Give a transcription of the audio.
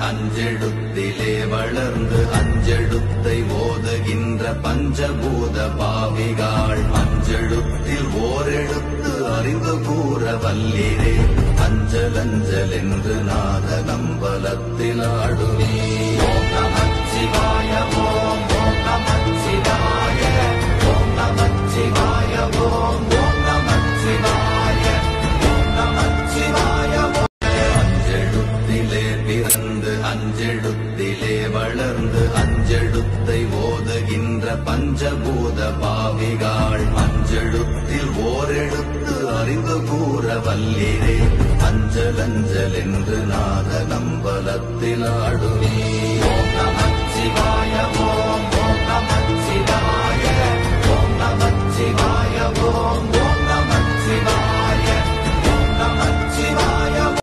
அஞ்செழுத்திலே வளர்ந்து அஞ்செழுத்தை ஓதுகின்ற பஞ்சபூத பாவிகாள் அஞ்செழுத்தில் ஓரெழுத்து அறிந்து கூற வல்லிரே அஞ்சல் அஞ்சல் என்று நாத நம்பலத்தில் ஆடுவே. ஓம் நமச்சிவாய ஓம் ஓம் நமச்சிவாய ஓம் நமச்சிவாய ஓம் ஓம் நமச்சிவாய ஓம் நமச்சிவாய. அஞ்செழுத்திலே பிறந்து அஞ்செழுத்திலே வளர்ந்து அஞ்செழுத்தை ஓதுகின்ற பஞ்சபூத பாவிகாள் அஞ்செழுத்தில் ஓரெழுத்து அறிந்து கூற வல்லிரே அஞ்சல் அஞ்சல் என்று நாத நம்பலத்தில் ஆடுவே.